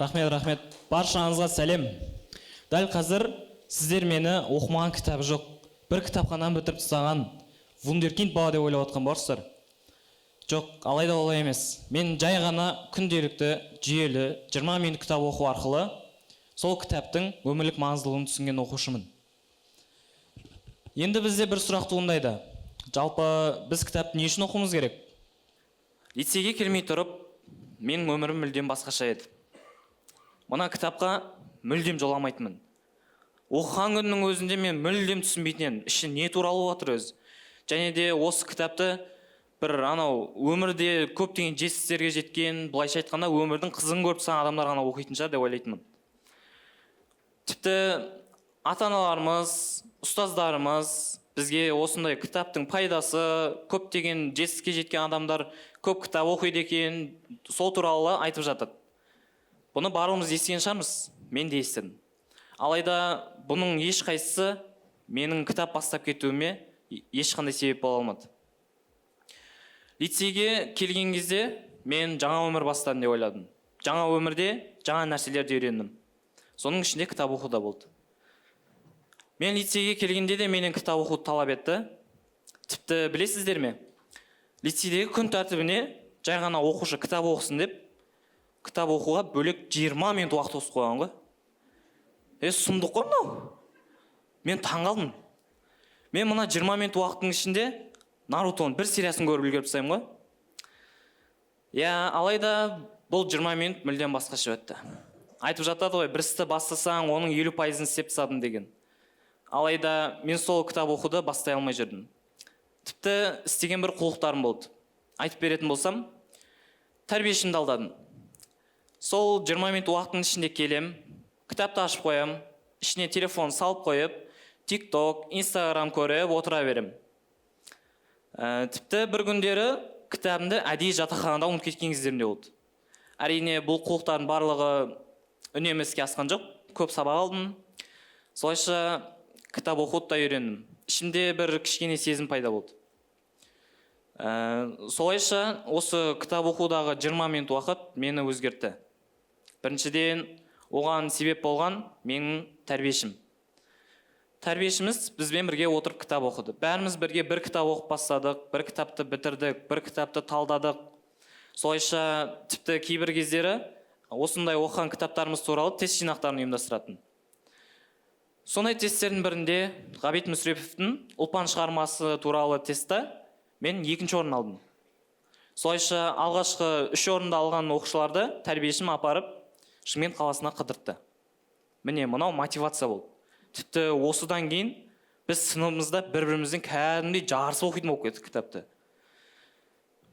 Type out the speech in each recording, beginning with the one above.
Рахмет. Баршаңызға сәлем. Дәл қазір сіздер мені оқымаған кітабы жоқ, бір кітапхананы бітіріп тастаған вундеркинд бала деп ойлап отқан боларсыздар. Жоқ, алайда олай емес. Мен жай ғана күнделікті, жүйелі 20 минут кітап оқу арқылы сол кітаптың өмірлік маңыздылығын түсінген оқушымын. Енді бізде бір сұрақ туындайды. Жалпы біз кітапты не үшін оқуымыз керек? Лицейге келмей тұрып, менің өмірім мүлдем басқаша еді. Мына кітапқа мүлдем жоламайтынмын. Оқыған күннің өзінде мен мүлдем түсінбейтін едім, іші не туралы отыр өзі. Және де осы кітапты бір өмірде көптеген жетістіктерге жеткен, былайша айтқанда өмірдің қызығын көріп тұрған адамдар ғана оқитын шығар деп ойлайтынмын. Тіпті ата-аналарымыз, ұстаздарымыз бізге осындай кітаптың пайдасы, көптеген жетістікке жеткен адамдар көп кітап оқиды екен, сол туралы айтып жатады. Бұны барлығымыз естіген шығармыз, мен де естідім. Алайда бұның ешқайсысы менің кітап бастап кетуіме ешқандай себеп бола алмады. Лицейге келген кезде мен жаңа өмір бастадым деп ойладым. Жаңа өмірде жаңа нәрселерді үйрендім. Соның ішінде кітап оқу да болды. Мен лицейге келгенде де менен кітап оқуды талап етті. Тіпті білесіздер ме? Лицейдегі күн тәртібіне жай ғана оқушы кітап оқысын деп, кітап оқуға бөлек 20 минут уақыт қосып қойған ғой. Сұмдық қой мынау. Мен таңғалдым. Мен мына 20 минут уақыттың ішінде Нарутоның бір сериясын көріп үлгеріп тастаймын ғой. Алайда бұл 20 минут мүлдем басқаша өтті. Айтып жатады ғой, бір істі бастасаң, оның 50%-ын істеп тастадым деген. Алайда мен сол кітап оқуды бастай алмай жүрдім. Тіпті істеген бір құлықтарым болды. Айтып беретін болсам, тәрбиешімді алдадым. Сол 20 минут уақыттың ішінде келем, кітапты ашып қоям, ішіне телефон салып қойып, TikTok, Instagram көріп отыра берем. Тіпті бір күндері кітабымды әдейі жатақханада ұмытып кеткен кездерімде болды. Әрине бұл құлықтардың барлығы үнемі іске асқан жоқ, көп сабақ алдым. Солайша кітап оқуды да үйрендім. Ішімде бір кішкене сезім пайда болды. Солайша осы кітап оқудағы 20 минут уақыт мені өзгертті. Біріншіден, оған себеп болған менің тәрбиешім. Тәрбиешіміз бізбен бірге отырып кітап оқыды. Бәріміз бірге бір кітап оқып бастадық, бір кітапты бітірдік, бір кітапты талдадық. Солайша тіпті кейбір кездері осындай оқыған кітаптарымыз туралы тест жинақтарын ұйымдастыратын. Сондай тесттердің бірінде Ғабит Мүсіреповтің ұлпан шығармасы туралы тестті мен 2-ші орын алдым. Солайша алғашқы 3 орынды алған оқушыларды тәрбиешім апарып Шымкент қаласына қыдыртты. Міне, мынау мотивация болды. Тіпті осыдан кейін біз сыныбымызда бір-біріміздің кәдімгідей жарысып оқитын болып кеттік кітапты.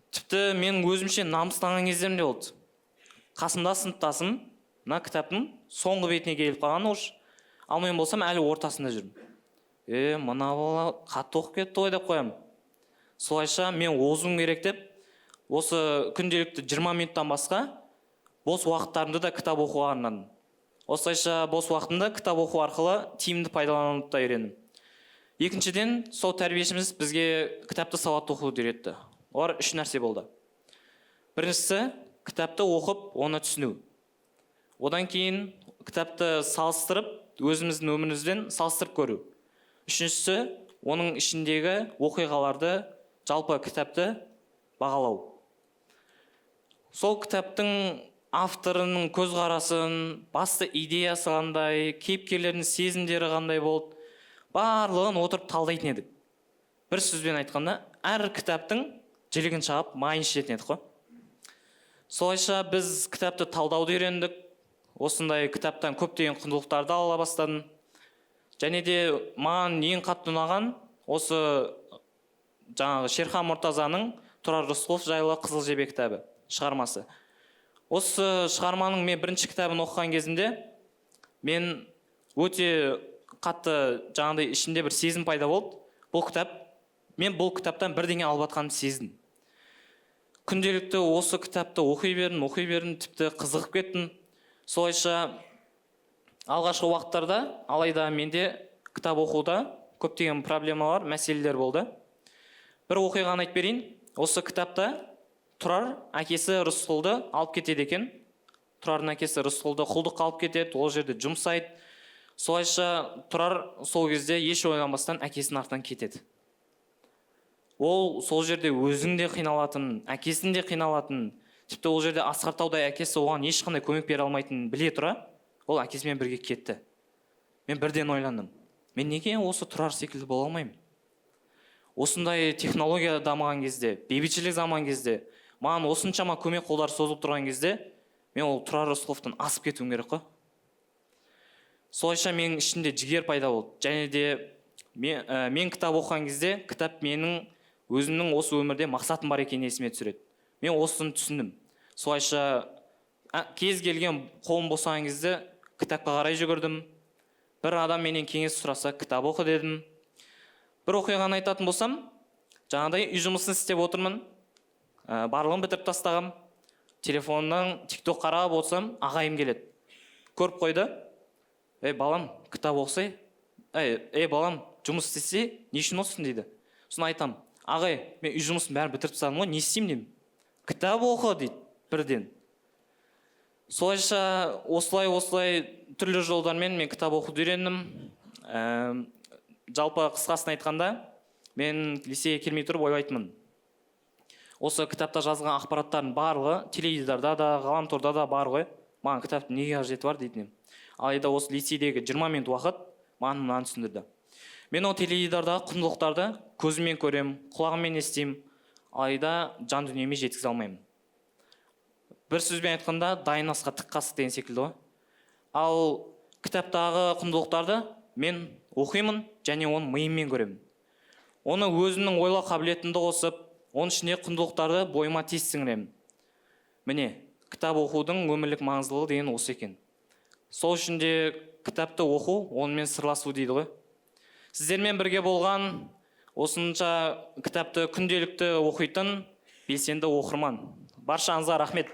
Тіпті мен өзімше намыстанған кездерім де болды. Қасымда сыныптасым мына кітаптың соңғы бетіне келіп қалған ош. Ал мен болсам әлі ортасында жүрмін. Мына бала қатты оқып кетті ғой деп қоямын. Солайша мен озуым керек деп, осы күнделікті 20 минуттан басқа бос уақыттарымды да кітап оқуға арнадым. Осылайша бос уақытымда кітап оқу арқылы тиімді пайдалануды да үйрендім. Екіншіден, сол тәрбиешіміз бізге кітапты сауатты оқуды үйретті. Олар 3 нәрсе болды. Біріншісі, кітапты оқып, оны түсіну. Одан кейін кітапты салыстырып, өзіміздің өмірімізден салыстырып көру. Үшіншісі, оның ішіндегі оқиғаларды, жалпы кітапты бағалау. Сол кітаптың авторының көзқарасын, басты идеясы қандай, кейіпкерлердің сезімдері қандай болды, барлығын отырып талдайтын едік. Бір сөзбен айтқанда, әр кітаптың жілігін шағып, майын ішетін едік қой. Солайша біз кітапты талдауды үйрендік. Осындай кітаптан көптеген құндылықтарды ала бастадым. Және де маған ең қатты ұнаған осы Шерхан Мұртазаның Тұрар Рысқұлов жайлы Қызыл жебе кітабы, шығармасы. Осы шығарманың мен бірінші кітабын оқыған кезімде мен өте қатты ішінде бір сезім пайда болды. Мен бұл кітаптан бірдеңе алып жатқанымды сездім. Күнделікті осы кітапты оқи бердім, тіпті қызығып кеттім. Солайша алғашқы уақыттарда, алайда менде кітап оқуда көптеген проблемалар, мәселелер болды. Бір оқиғаны айтып берейін. Осы кітапта Тұрар әкесі Рысқұлды алып кетеді екен. Тұрардың әкесі Рысқұлды құлдыққа алып кетеді, ол жерде жұмсайды. Солайша Тұрар сол кезде еш ойланбастан әкесінің артынан кетеді. Ол сол жерде өзің де қиналатын, әкесін де қиналатын, тіпті ол жерде Асқар Таудай әкесі оған ешқандай көмек бере алмайтынын біле тұра, ол әкесімен бірге кетті. Мен бірден ойландым, мен неге осы Тұрар секілді бола алмаймын? Осындай технология дамыған кезде, бейбітшілік заман кезде, маған осыншама көмек қолдар созылып тұрған кезде, мен ол Тұрар Рысқұловтан асып кетуім керек қой. Солайша менің ішімде жігер пайда болды. Және де мен кітап оқыған кезде, кітап менің өзімнің осы өмірде мақсатым бар екенін есіме түсіреді. Мен осыны түсіндім. Солайша кез келген қолым босаған кезде кітапқа қарай жүгірдім. Бір адам менен кеңес сұраса, кітап оқы дедім. Бір оқиғаны айтатын болсам, жаңағыдай үй жұмысын істеп отырмын. Барлығын бітіріп тастағам. Телефоннан TikTok қарап отырсам, ағайым келеді. Көріп қойды. Балам, кітап оқысай. Балам, жұмыс істесе, не үшін оқысын дейді. Соны айтам, ағай, мен үй жұмысын бәрін бітіріп тастадым ғой, не істеймін деймін. Кітап оқы дейді, бірден. Солайша осылай түрлі жолдармен мен кітап оқуды үйрендім. Жалпы қысқасын айтқанда, мен лицейге келмей тұрып ойлайтынмын. Осы кітапта жазған ақпараттардың барлығы теледидарда да, ғаламторда да бар ғой. Маған кітаптың неге қажеті бар дейтінім. Алайда осы лицейдегі 20 минут уақыт маған мынаны түсіндірді. Мен ол теледидардағы құндылықтарды көзіммен көрем, құлағыммен естеймін, алайда жан дүниеме жеткізе алмаймын. Бір сөзбен айтқанда, дайын асқа тік қасық деген секілді ғой. Ал кітаптағы құндылықтарды мен оқимын және оны миыммен көремін. Оны өзімнің ойлау қабілетімді қосып, оның ішінде құндылықтарды бойыма тез сіңіремін. Міне, кітап оқудың өмірлік маңыздылығы деген осы екен. Сол үшін де кітапты оқу, онымен сырласу дейді ғой. Сіздермен бірге болған, осынша кітапты күнделікті оқитын белсенді оқырман. Баршаңызға рахмет.